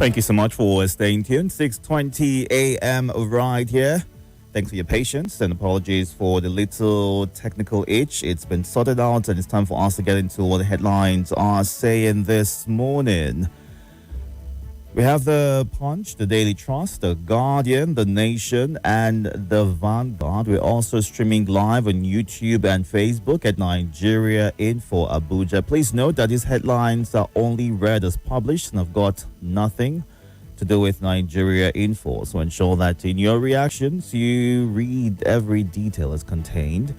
Thank you so much for staying tuned. 6:20 a.m. right here. Thanks for your patience and apologies for the little technical itch. It's been sorted out and it's time for us to get into what the headlines are saying this morning. We have the Punch, the Daily Trust, the Guardian, the Nation, and the Vanguard. We're also streaming live on YouTube and Facebook at Nigeria Info Abuja. Please note that these headlines are only read as published and have got nothing to do with Nigeria Info. So ensure that in your reactions, you read every detail as contained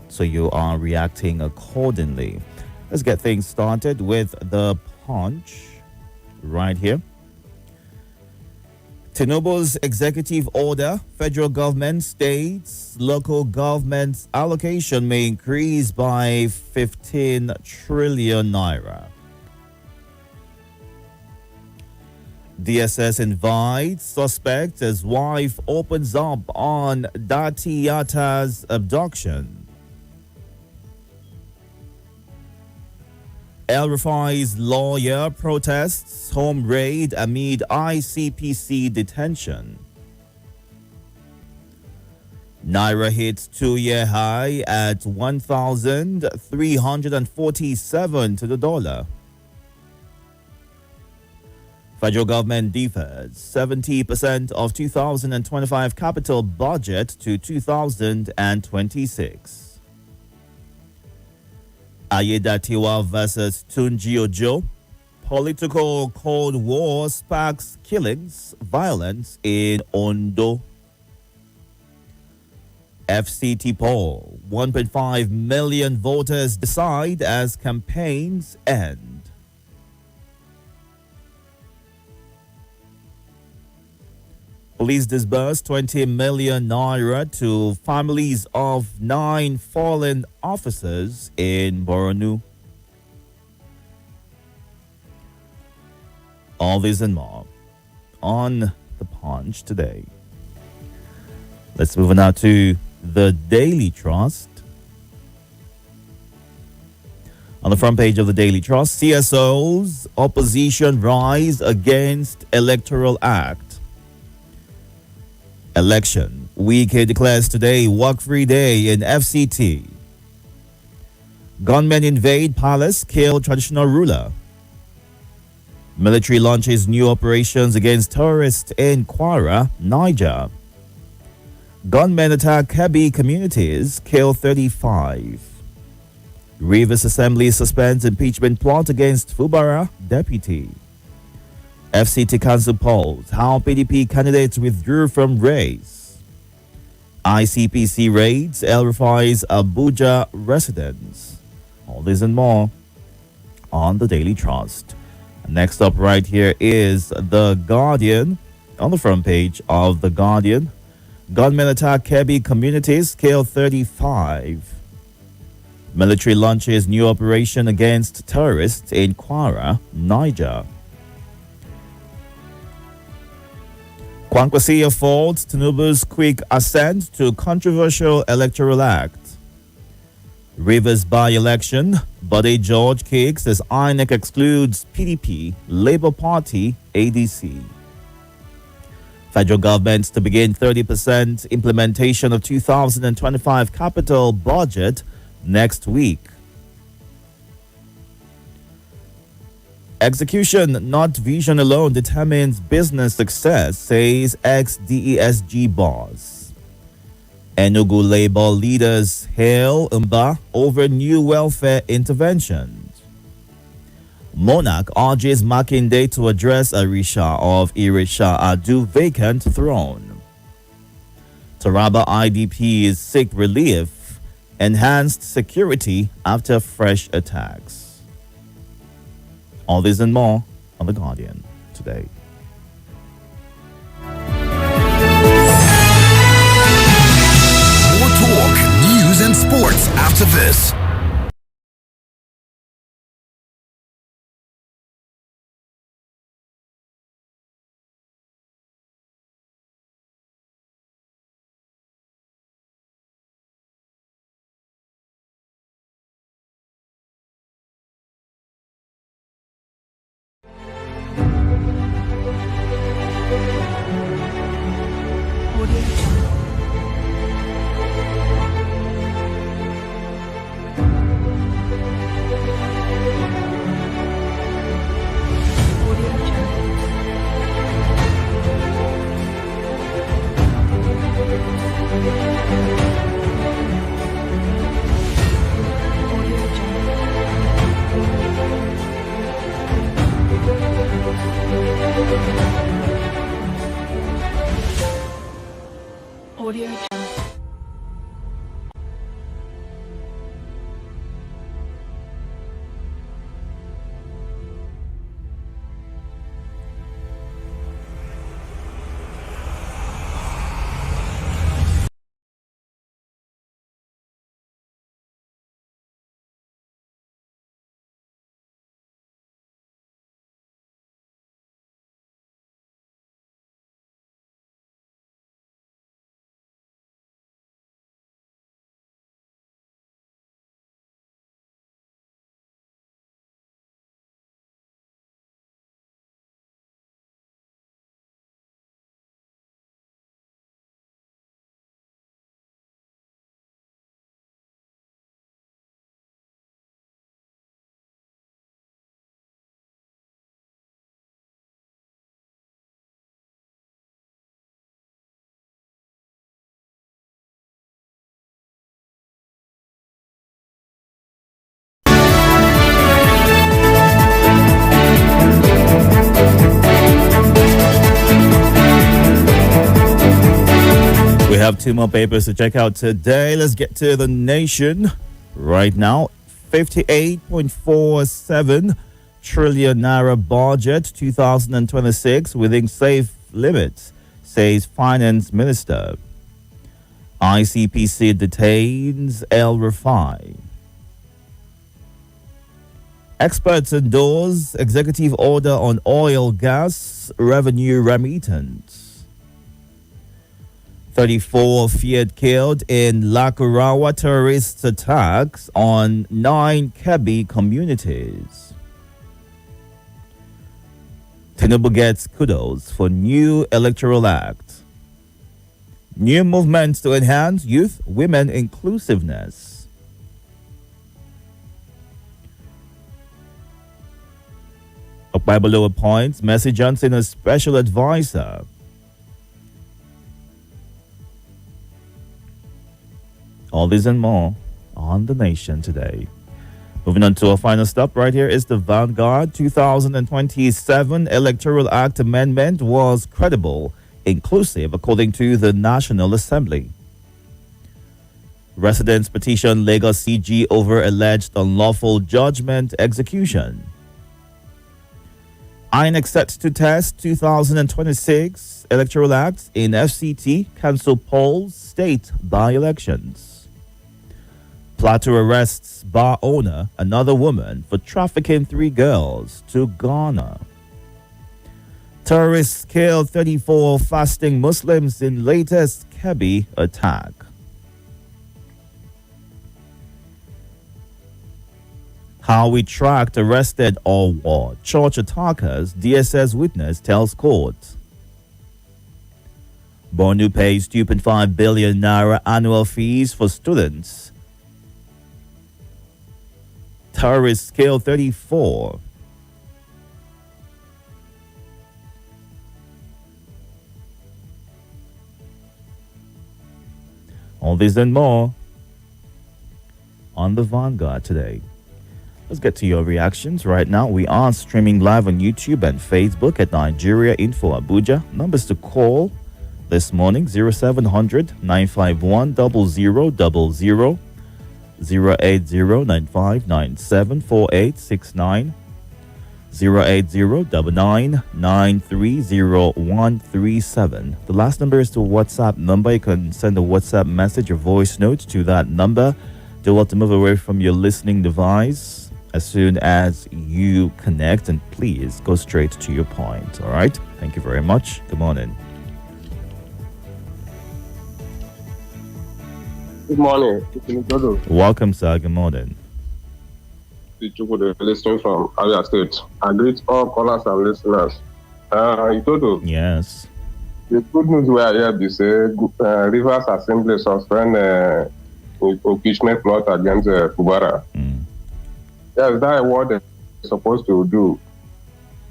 so you are reacting accordingly. Let's get things started with the Punch right here. Tinubu's executive order, federal government, states, local governments allocation may increase by 15 trillion naira. DSS invites suspect as wife opens up on Dati Yatta's abduction. El Rufai's lawyer protests home raid amid ICPC detention. Naira hits two-year high at 1,347 to the dollar. Federal government defers 70% of 2025 capital budget to 2026. Ayedatiwa versus Tunji Ojo. Political Cold War sparks killings, violence in Ondo. FCT poll. 1.5 million voters decide as campaigns end. Police disbursed 20 million naira to families of 9 fallen officers in Borno. All this and more on the Punch today. Let's move on now to the Daily Trust. On the front page of the Daily Trust, CSOs opposition rise against Electoral Act. Election. Wike declares today work-free day in FCT. Gunmen invade palace, kill traditional ruler. Military launches new operations against terrorists in Kwara, Niger. Gunmen attack Kebbi communities, kill 35. Rivers Assembly suspends impeachment plot against Fubara deputy. FCT Council polls how PDP candidates withdrew from race. ICPC raids El Rufai's Abuja residence. All this and more on the Daily Trust. Next up right here is the Guardian. On the front page of the Guardian, gunmen attack Kebbi communities, kill 35. Military launches new operation against terrorists in Kwara, Niger. Kwankwasiya faults Tinubu's quick assent to controversial Electoral Act. Rivers by-election, Bode George kicks as INEC excludes PDP, Labour Party, ADC. Federal government to begin 30% implementation of 2025 capital budget next week. Execution, not vision alone, determines business success, says ex-DESG boss. Enugu Labour leaders hail Mba over new welfare interventions. Monarch urges Makinde to address Arisha of Irisha Adu vacant throne. Taraba IDPs seek relief, enhanced security after fresh attacks. All this and more on The Guardian today. More talk, news and sports after this. have two more papers to check out today. Let's get to the Nation right now. 58.47 trillion naira budget 2026 within safe limits, says Finance Minister. ICPC detains El Rufai. Experts endorse executive order on oil gas revenue remittance. 34 feared killed in Lakurawa terrorist attacks on 9 Kebbi communities. Tinubu gets kudos for new electoral act. New movements to enhance youth women inclusiveness. Up by below points, Mercy Johnson as special advisor. All this and more on The Nation today. Moving on to our final stop right here is the Vanguard. 2027 Electoral Act amendment was credible, inclusive, according to the National Assembly. Residents petition Lagos CG over alleged unlawful judgment execution. INEC set to test 2026 Electoral Act in FCT, cancel polls, state by-elections. Plateau arrests bar owner, another woman, for trafficking 3 girls to Ghana. Terrorists kill 34 fasting Muslims in latest Kebbi attack. How we tracked arrested or church attackers, DSS witness tells court. Bornu pays 2.5 billion naira annual fees for students. Terrorists kill 34. All this and more on the Vanguard today. Let's get to your reactions right now. We are streaming live on YouTube and Facebook at Nigeria Info Abuja. Numbers to call this morning: 0700 951 0000, 08095974869, 08099930137. The last number is the WhatsApp number. You can send a WhatsApp message or voice note to that number. Do want to move away from your listening device as soon as you connect, and please go straight to your point. All right, thank you very much. Good morning. Good morning. It's Itodo. Welcome, sir. Good morning. Itodo, listening from Abia State. I greet all callers and listeners. Itodo. Yes. The good news we are here is say Rivers Assembly suspend impeachment plot against Kubara. Yes, that's what they're supposed to do.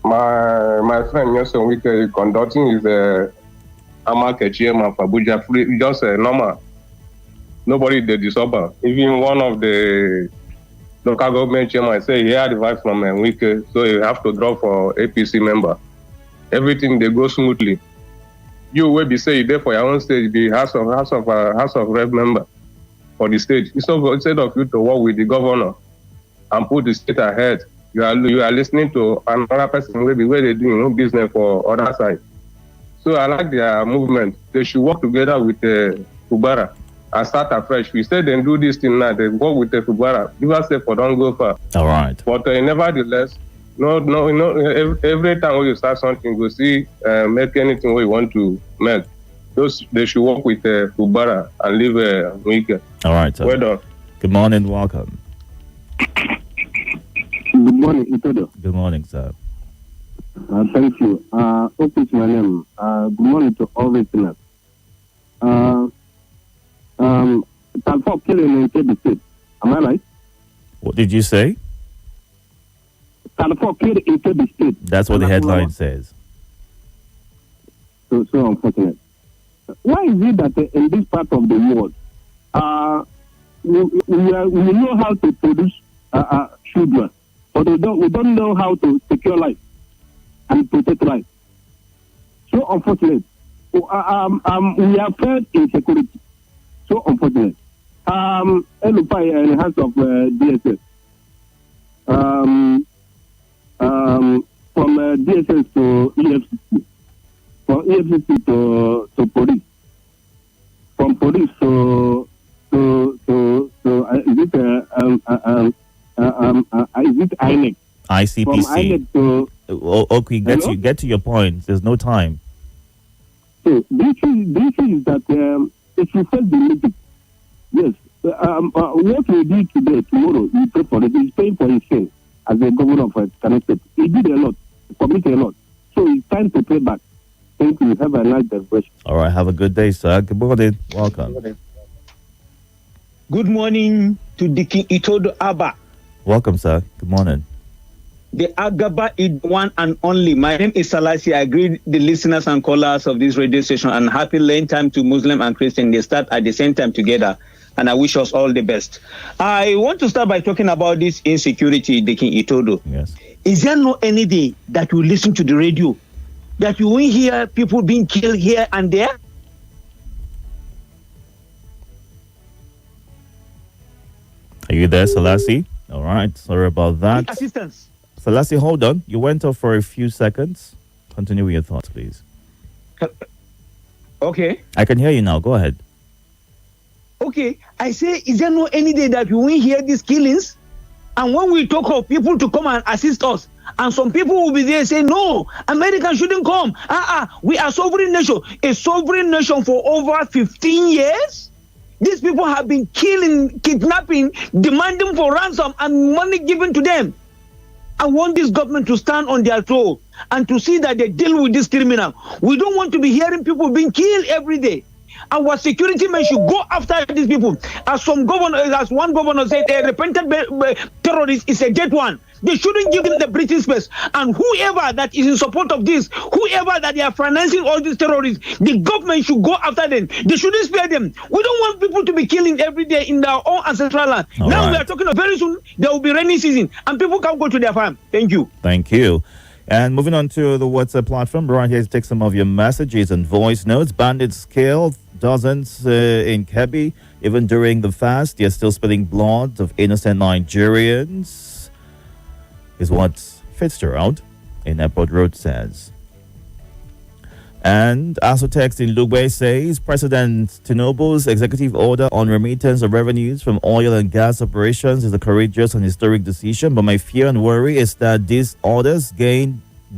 My friend Nelson Wike conducting his Amake chairman for Abuja, just normal. Nobody did disturb. Even one of the local government chairman say he had advice from Wike, so you have to drop for APC member. Everything they go smoothly. You will be say there for your own stage, the House of Rep member for the state. Instead of you to work with the governor and put the state ahead, you are listening to another person where they doing business for other side. So I like their movement. They should work together with Kubara and start afresh. We said they do this thing now. They work with the Kubara. Give us say for don't go far. All right. But nevertheless, no. Every time when you start something, you see make anything we want to make. They should work with Kubara and leave Wike. All right. Well done. Good morning. Welcome. Good morning, Itodo. Good morning, sir. Thank you. Open to my name. Good morning to all listeners. For killing in Kebbi State. Am I right? What did you say? For killing in Kebbi State. That's what the headline says. So unfortunate. Why is it that in this part of the world, we know how to produce children, but we don't know how to secure life and protect life? So unfortunate. we have felt insecurity. So unfortunate. Elupai in the hands of DSS. From DSS to EFCC. From EFCC to police. From police to is it INEC? ICPC. From INEC to Okay, get to your point. There's no time. So the issue is that it reflects the limit. Yes. What we did today, tomorrow, we pay for it. He's paying for his sin as the governor of Connecticut. He did a lot, committed a lot. So it's time to pay back. Thank you. Have a nice day. All right. Have a good day, sir. Good morning. Welcome. Good morning to the King Itodo Abba. Welcome, sir. Good morning. The Agaba is one and only. My name is Salasi. I greet the listeners and callers of this radio station and happy lane time to Muslim and Christian. They start at the same time together. And I wish us all the best. I want to start by talking about this insecurity, the King Itodo. Yes. Is there no any day that you listen to the radio that you will hear people being killed here and there? Are you there, Salasi? All right. Sorry about that. Assistance. Salasi, hold on. You went off for a few seconds. Continue with your thoughts, please. Okay. I can hear you now. Go ahead. Okay, I say, is there no any day that we will hear these killings? And when we talk of people to come and assist us, and some people will be there saying, no, America shouldn't come. We are sovereign nation. A sovereign nation for over 15 years? These people have been killing, kidnapping, demanding for ransom and money given to them. I want this government to stand on their toe and to see that they deal with this criminal. We don't want to be hearing people being killed every day. Our security men should go after these people. As one governor said, a repentant terrorist is a dead one. They shouldn't give them the breathing space. And whoever that is in support of this, whoever that they are financing all these terrorists, the government should go after them. They shouldn't spare them. We don't want people to be killing every day in their own ancestral land. All now right. we are talking of very soon there will be rainy season and people can't go to their farm. Thank you. Thank you. And moving on to the WhatsApp platform, right here to take some of your messages and voice notes. Bandits killed dozens in Kebbi. Even during the fast, they're still spilling blood of innocent Nigerians, is what Fitzgerald in Airport Road says. And Asotex in Lugbe says President Tinubu's executive order on remittance of revenues from oil and gas operations is a courageous and historic decision, but my fear and worry is that these orders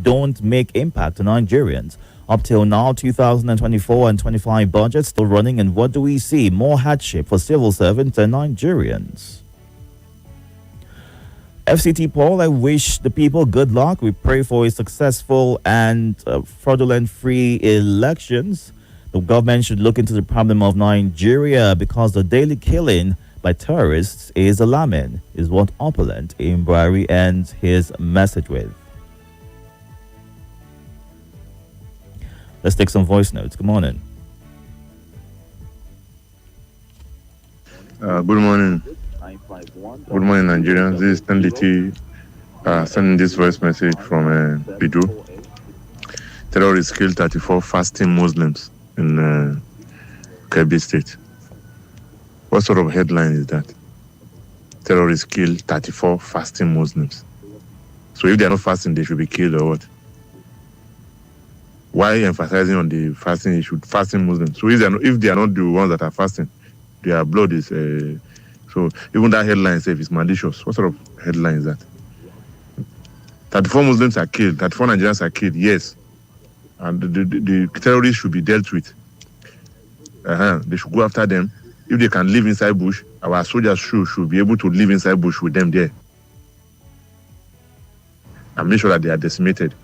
don't make impact on Nigerians. Up till now, 2024 and 25 budgets still running, and what do we see? More hardship for civil servants and Nigerians. FCT Paul, I wish the people good luck. We pray for a successful and fraudulent-free elections. The government should look into the problem of Nigeria because the daily killing by terrorists is alarming, is what Opulent in Buhari ends his message with. Let's take some voice notes. Good morning. Good morning. Good morning, Nigerians. This is Tenditi sending this voice message from Bidu. Terrorists killed 34 fasting Muslims in Kebbi State. What sort of headline is that? Terrorists killed 34 fasting Muslims. So if they are not fasting, they should be killed or what? Why emphasizing on the fasting issue? Fasting Muslims. So if they are not the ones that are fasting, their blood is... so even that headline itself is malicious. What sort of headline is that? 34 Muslims are killed. 34 Nigerians are killed, yes. And the terrorists should be dealt with. They should go after them. If they can live inside bush, our soldiers should be able to live inside bush with them there. And make sure that they are decimated.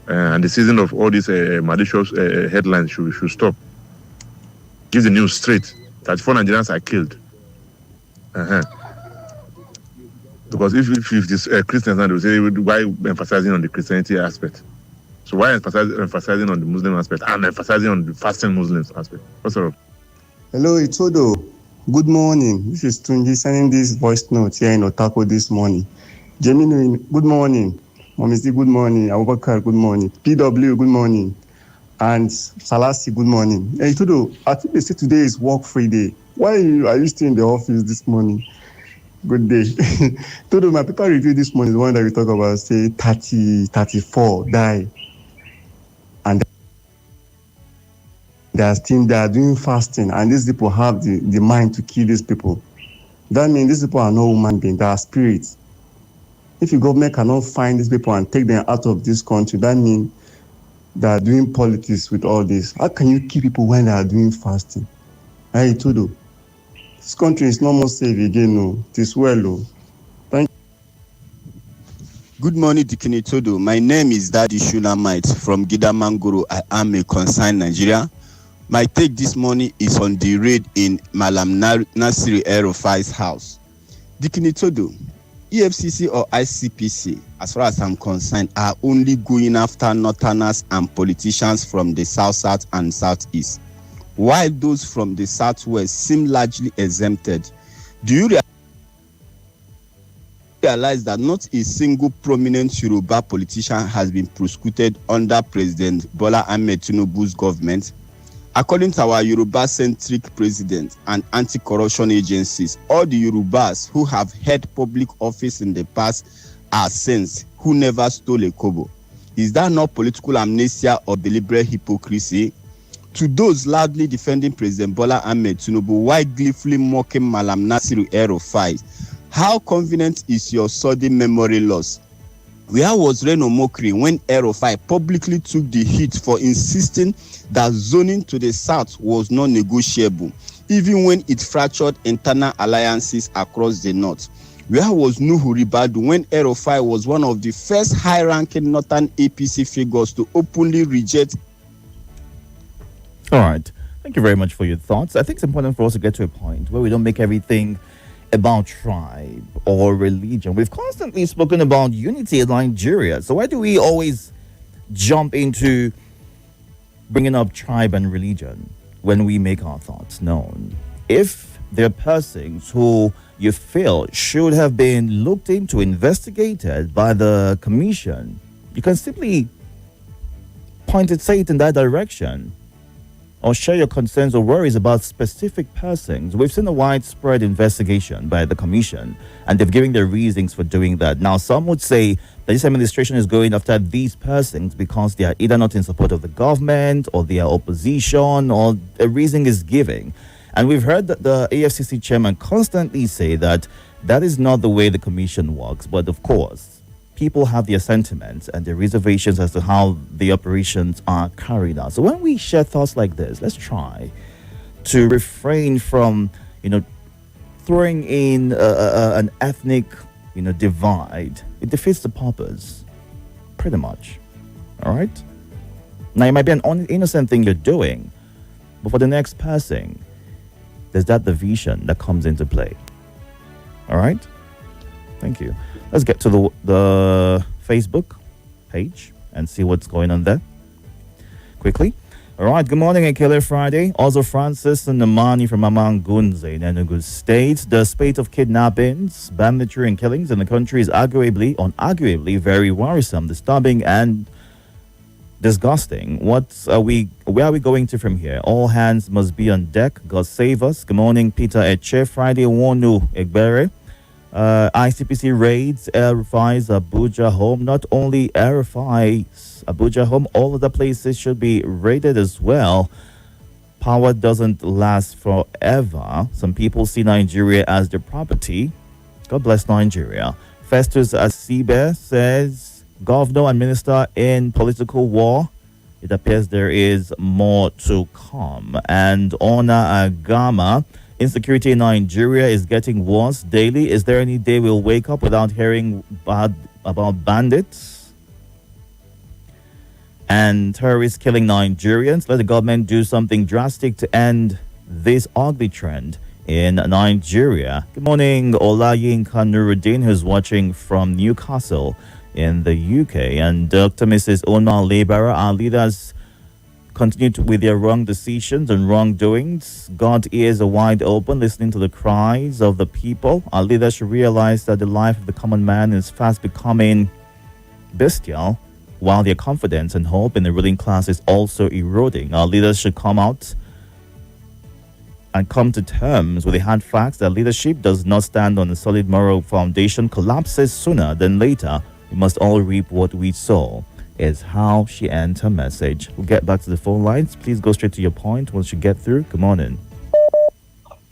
And the season of all these malicious headlines should stop. Give the news straight. 34 Nigerians are killed. Because if these Christians now, they will say, why emphasizing on the Christianity aspect? So why emphasizing on the Muslim aspect and emphasizing on the fasting Muslims aspect? What sort of? Hello, Itodo. Good morning. This is Tunji sending this voice note here in Otako this morning. Jemino, good morning. Momisi, good morning. Abubakar, good morning. PW, good morning. And Salasi, good morning. Hey, Itodo, I think they say today is work-free day. Why are you still in the office this morning? Good day. Itodo, my paper review this morning, the one that we talk about, say 34 die. And they are doing fasting, and these people have the mind to kill these people. That means these people are not human beings, they are spirits. If the government cannot find these people and take them out of this country, that means they are doing politics with all this. How can you kill people when they are doing fasting? Hey, Itodo, this country is not more safe again. No, it is well. Oh. Thank you. Good morning, Dikin Itodo. My name is Daddy Shulamite from Gidamangoro. I am a concerned Nigeria. My take this morning is on the raid in Malam Nasiri El-Rufai's house. Dikin Itodo, EFCC or ICPC, as far as I'm concerned, are only going after northerners and politicians from the south and southeast, while those from the southwest seem largely exempted. Do you realize that not a single prominent Yoruba politician has been prosecuted under President Bola Ahmed Tinubu's government? According to our Yoruba-centric president and anti-corruption agencies, all the Yorubas who have held public office in the past are saints who never stole a kobo. Is that not political amnesia or deliberate hypocrisy? To those loudly defending President Bola Ahmed Tinubu while gleefully mocking Malam Nasir El-Rufai, how convenient is your sudden memory loss? Where was Reno Mokri when El-Rufai publicly took the hit for insisting that zoning to the south was non-negotiable, even when it fractured internal alliances across the north? Where was Nuhu Ribadu when El-Rufai was one of the first high-ranking northern APC figures to openly reject? All right. Thank you very much for your thoughts. I think it's important for us to get to a point where we don't make everything about tribe or religion. We've constantly spoken about unity in Nigeria. So why do we always jump into bringing up tribe and religion when we make our thoughts known? If there are persons who you feel should have been looked into, investigated by the commission, you can simply say it in that direction, or share your concerns or worries about specific persons. We've seen a widespread investigation by the commission, and they've given their reasons for doing that. Now, some would say that this administration is going after these persons because they are either not in support of the government, or they are opposition, or a reason is given. And we've heard that the AFCC chairman constantly say that that is not the way the commission works. But of course, people have their sentiments and their reservations as to how the operations are carried out. So when we share thoughts like this, let's try to refrain from, throwing in an ethnic, divide. It defeats the purpose, pretty much. All right? Now, it might be an innocent thing you're doing, but for the next person, there's that division that comes into play. All right? Thank you. Let's get to the Facebook page and see what's going on there quickly. All right, good morning, Ekele Friday. Also, Francis and Namani from Amangunze in Enugu State. The spate of kidnappings, banditry, and killings in the country is arguably very worrisome, disturbing, and disgusting. Where are we going to from here? All hands must be on deck. God save us. Good morning, Peter Eche. Friday, Wonu Egbere. ICPC raids El-Rufai's Abuja home. Not only El-Rufai's Abuja home, all other places should be raided as well. Power doesn't last forever. Some people see Nigeria as their property. God bless Nigeria. Festus Asibe says, Governor and Minister in political war. It appears there is more to come. And Ona Agama, insecurity in Nigeria is getting worse daily. Is there any day we'll wake up without hearing about bandits and terrorists killing Nigerians? Let the government do something drastic to end this ugly trend in Nigeria. Good morning, Olayinka Nuruddin, who's watching from Newcastle in the UK. And Dr. Mrs. Ona Lebara, our leaders continue with their wrong decisions and wrongdoings. God's ears are wide open, listening to the cries of the people. Our leaders should realize that the life of the common man is fast becoming bestial. while their confidence and hope in the ruling class is also eroding. Our leaders should come out and come to terms with the hard facts that leadership does not stand on a solid moral foundation, collapses sooner than later. We must all reap what we sow, is how she ends her message. We'll get back to the phone lines. Please go straight to your point once you get through. Good morning.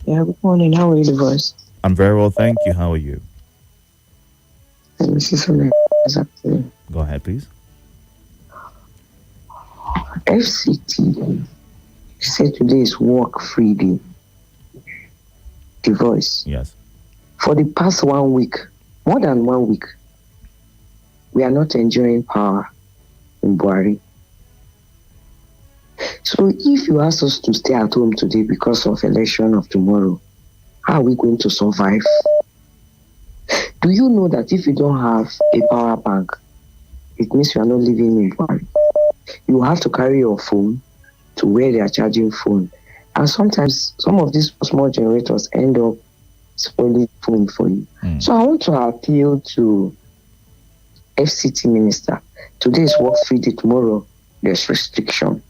Yeah, good morning. How are you, Divorce? I'm very well, thank you. How are you? This is from actually. Go ahead, please. FCT said today is work free day. Divorce. Yes. For the past 1 week, more than 1 week, we are not enjoying power in Buhari. So if you ask us to stay at home today because of election of tomorrow, how are we going to survive? Do you know that if you don't have a power bank, it means you are not living in Buhari? You have to carry your phone to where they are charging phone. And sometimes some of these small generators end up spoiling phone for you. So I want to appeal to FCT minister. Today is work free day, tomorrow there's restriction.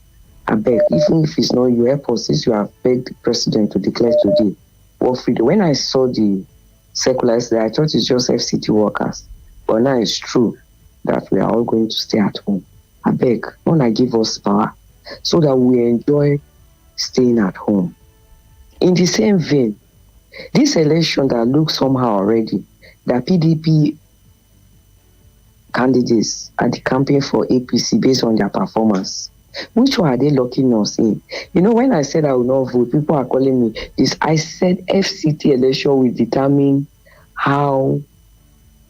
I beg, even if it's not you, help us, since you have begged the president to declare today work free day. When I saw the circulars there, I thought it's just FCT workers. But now it's true that we are all going to stay at home. I beg, when I give us power so that we enjoy staying at home. In the same vein, this election that looks somehow already, the PDP candidates are the campaign for APC based on their performance. Which one are they locking us in? You know, when I said I will not vote, people are calling me this. I said FCT election will determine how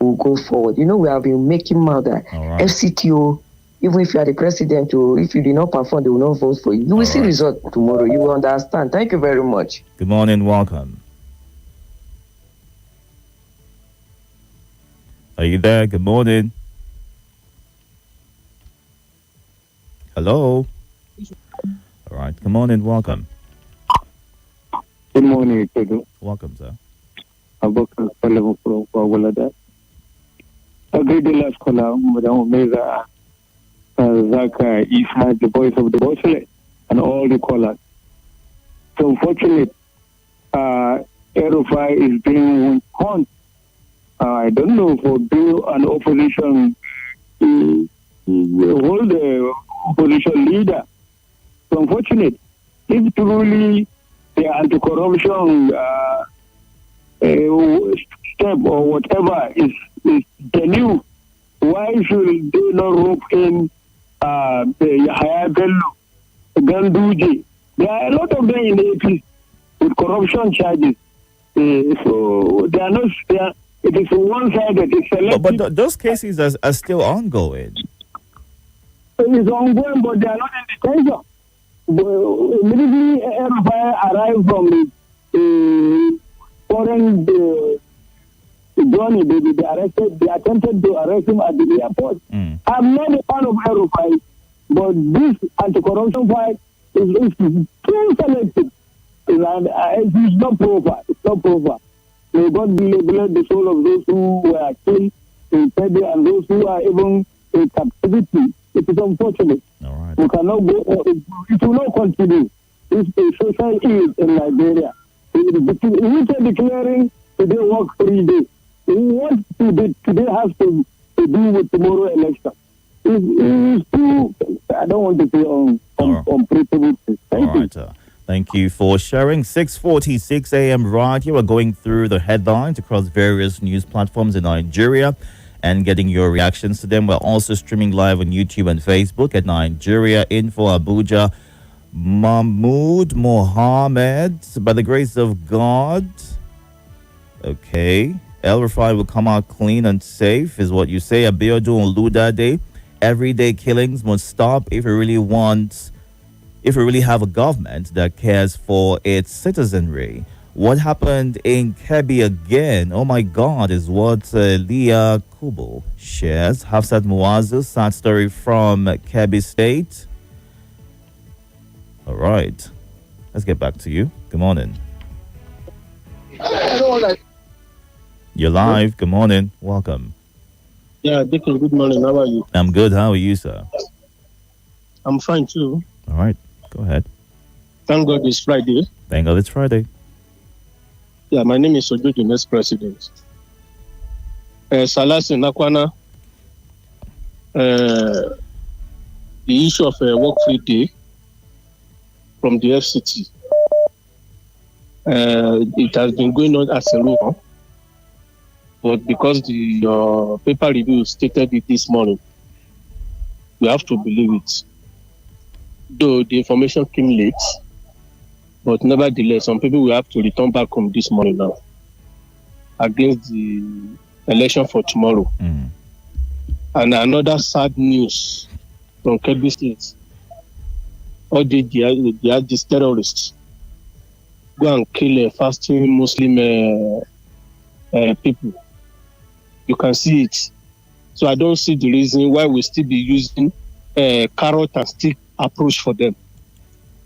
we'll go forward. You know, we have been making mouth that FCTO, even if you are the president, or if you did not perform, they will not vote for you. You will see result tomorrow. You will understand. Thank you very much. Good morning. Welcome. Are you there? Good morning. Hello. All right. Good morning. Welcome. Good morning, Itodo. Welcome, sir. Abokan Salamu from Kwagwalada. A great day last caller, Madam Omeza, Zaka, Isa, the voice of the voiceless, and all the callers. So unfortunately, Erufai is being hunt. I don't know, for being an opposition, hold the opposition leader. So unfortunately, if truly the anti-corruption step or whatever is the new, why should they not rope in Yahya Bello, Ganduji? There are a lot of them in AP with corruption charges. So they are not there. It is one-sided. It's selective. But those cases are still ongoing. It's ongoing, but they are not in detention. Immediately, Erufai arrived from the foreign journey. They arrested. They attempted to arrest him at the airport. I'm not a fan of Erufai, but this anti-corruption fight is too selective. And it's not proper. It's not proper. May God bless the soul of those who were killed in Teddy and those who are even in captivity. It is unfortunate. All right. We cannot go. It will not continue. It's a social ill in Liberia. We are declaring today work free day. What today has to do with tomorrow election? It's too. I don't want to say unpredictable. Thank you. Thank you for sharing. 6:46 a.m. right here. We're going through the headlines across various news platforms in Nigeria and getting your reactions to them. We're also streaming live on YouTube and Facebook at Nigeria Info Abuja. Mahmoud Mohammed, by the grace of God. Okay. El Rufai will come out clean and safe, is what you say. Abiodun Oludade. Everyday killings must stop if we really have a government that cares for its citizenry. What happened in Kebbi again? Oh my God, is what Leah Kubo shares. Hafsat Muazu, sad story from Kebbi State. All right, let's get back to you. Good morning. You're live. Good morning. Welcome. Yeah, Dickon, good morning. How are you? I'm good. How are you, sir? I'm fine too. All right. Go ahead. Thank God it's Friday. Thank God it's Friday. Yeah, my name is Ojo, the next president. Salasi Nakwana, the issue of a work-free day from the FCT, it has been going on as a rumor, but because the paper review stated it this morning, we have to believe it. Though the information came late, but nevertheless, some people will have to return back home this morning now against the election for tomorrow. Mm. And another sad news from Kebbi State. All these terrorists go and kill a fasting Muslim people. You can see it. So I don't see the reason why we still be using carrot and stick approach for them.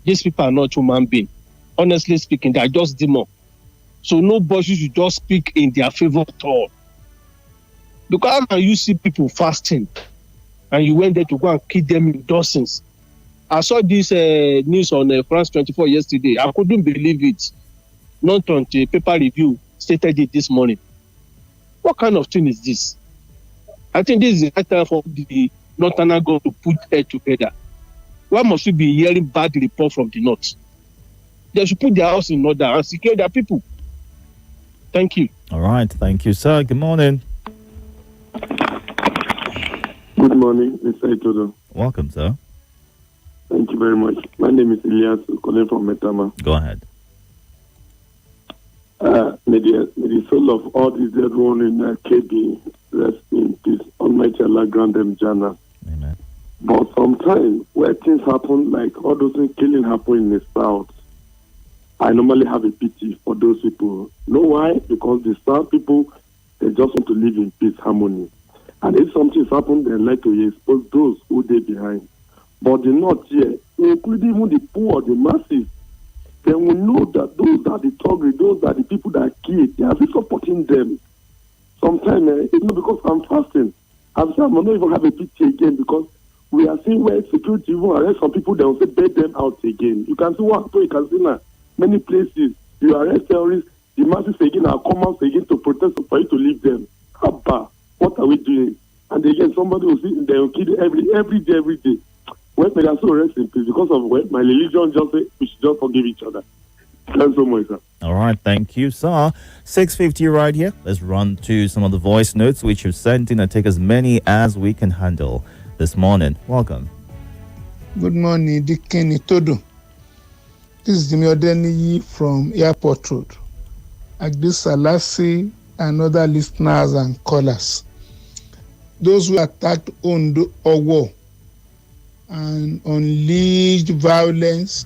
These people are not human beings. Honestly speaking, they are just demons. So nobody should just speak in their favor at all. Because how can you see people fasting and you went there to go and kill them in dozens? I saw this news on France 24 yesterday. I couldn't believe it. Not until paper review stated it this morning. What kind of thing is this? I think this is the right time for the Northern government to put head together. Why must we be hearing bad report from the North? They should put their house in order and secure their people. Thank you. All right. Thank you, sir. Good morning. Good morning, Mr. Itodo. Welcome, sir. Thank you very much. My name is Elias, calling from Metama. Go ahead. May the soul of all these dead one in KB rest in peace. Almighty Allah grant them Jannah. Amen. But sometimes where things happen, like all those things killing happen in the south, I normally have a pity for those people. Know why? Because the south people, they just want to live in peace, harmony. And if something happens, they like to expose those who they behind. But the north here, including even the poor, the masses, then we know that those are the target, those are the people that kill. They are still supporting them. Sometimes, it's not because I'm fasting. I'm saying I'm not even have a pity again because we are seeing where security even arrest some people, they will say bait them out again. You can see what happened in Katsina. Many places, you arrest terrorists, the masses again are come out again to protest for you to leave them. Abba, what are we doing? And again, somebody will see, they will kill every day. Well, may I so rest in peace because of what my religion just say we should just forgive each other. Thanks so much, sir. All right, thank you, sir. 6:50 right here. Let's run to some of the voice notes which you've sent in and take as many as we can handle this morning. Welcome. Good morning, Dickon Itodo. This is Jimmy Odeniyi from Airport Road. Agdi Salasi and other listeners and callers. Those who attacked Ondo Owo and unleashed violence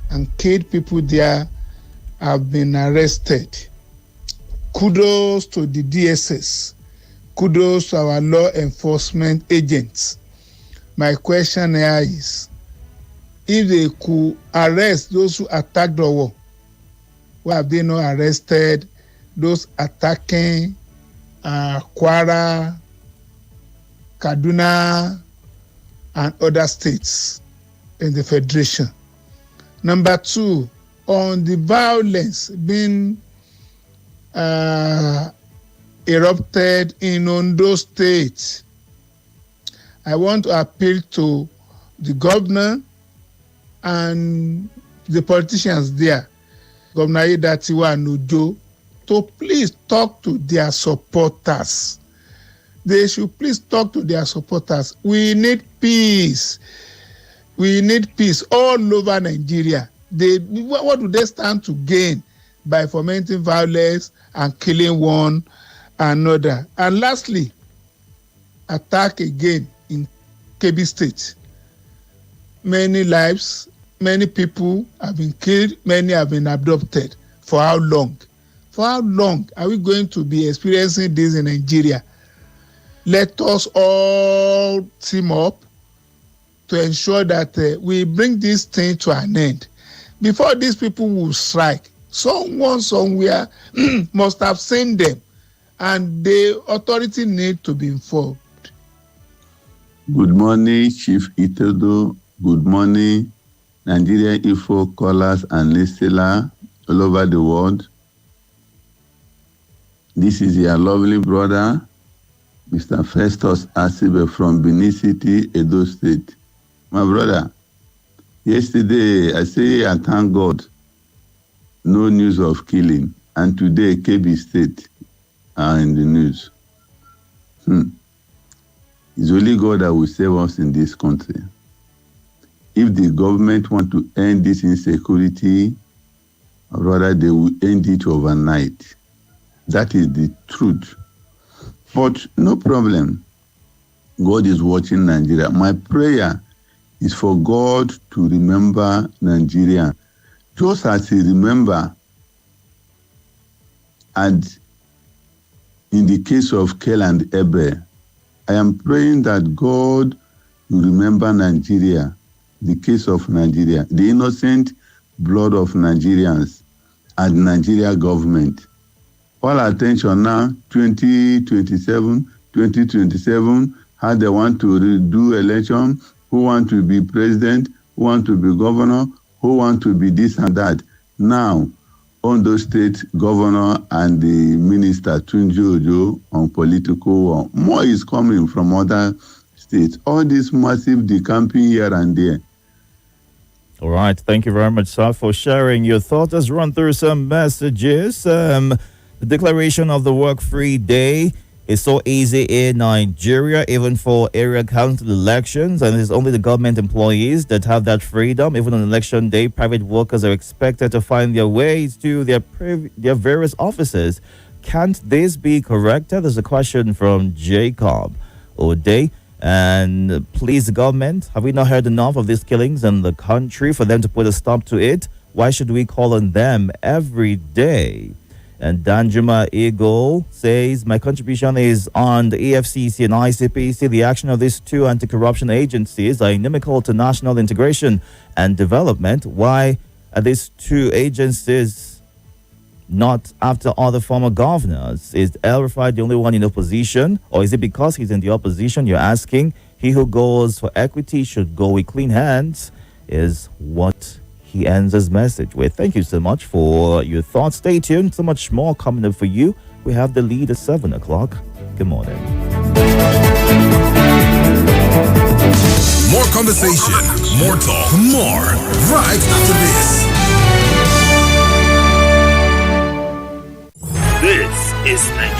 and killed people there have been arrested. Kudos to the DSS. Kudos to our law enforcement agents. My question here is, if they could arrest those who attacked Owo, why have they not arrested those attacking Kwara, Kaduna, and other states in the Federation? Number two, on the violence being erupted in Ondo State, I want to appeal to the governor and the politicians there, Governor Aiyedatiwa and Ojo, to please talk to their supporters. They should please talk to their supporters. We need peace. We need peace all over Nigeria. What do they stand to gain by fomenting violence and killing one another? And lastly, attack again in Kebbi State. Many lives, many people have been killed, many have been abducted. For how long? For how long are we going to be experiencing this in Nigeria? Let us all team up to ensure that we bring this thing to an end. Before these people will strike, someone somewhere must have seen them and the authority need to be informed. Good morning, Chief Itodo. Good morning, Nigeria Info callers and listeners all over the world. This is your lovely brother, Mr. Festus Asibe from Benin City, Edo State. My brother, yesterday I say I thank God, no news of killing, and today KB State are in the news. It's only God that will save us in this country. If the government want to end this insecurity, rather they will end it overnight. That is the truth. But no problem. God is watching Nigeria. My prayer is for God to remember Nigeria, just as He remember. And in the case of Kel and Abel, I am praying that God will remember Nigeria, the case of Nigeria, the innocent blood of Nigerians and Nigeria government. All attention now, 2027, how they want to do election, who want to be president, who want to be governor, who want to be this and that. Now, Ondo State Governor and the Minister Tunji Ojo on political war. More is coming from other states. All this massive decamping here and there. All right. Thank you very much, sir, for sharing your thoughts. Let's run through some messages. The declaration of the work-free day is so easy in Nigeria, even for area council elections, and it's only the government employees that have that freedom. Even on election day, private workers are expected to find their ways to their various offices. Can't this be corrected? There's a question from Jacob O'Day. And please, the government, have we not heard enough of these killings in the country for them to put a stop to it? Why should we call on them every day? And Danjuma Eagle says, my contribution is on the EFCC and ICPC. The action of these two anti-corruption agencies are inimical to national integration and development. Why are these two agencies not after other former governors? Is El Rufai the only one in opposition? Or is it because he's in the opposition? You're asking. He who goes for equity should go with clean hands, is what he ends his message with. Thank you so much for your thoughts. Stay tuned. So much more coming up for you. We have the lead at 7 o'clock. Good morning. More conversation, more talk, more right after this. This is Nigeria.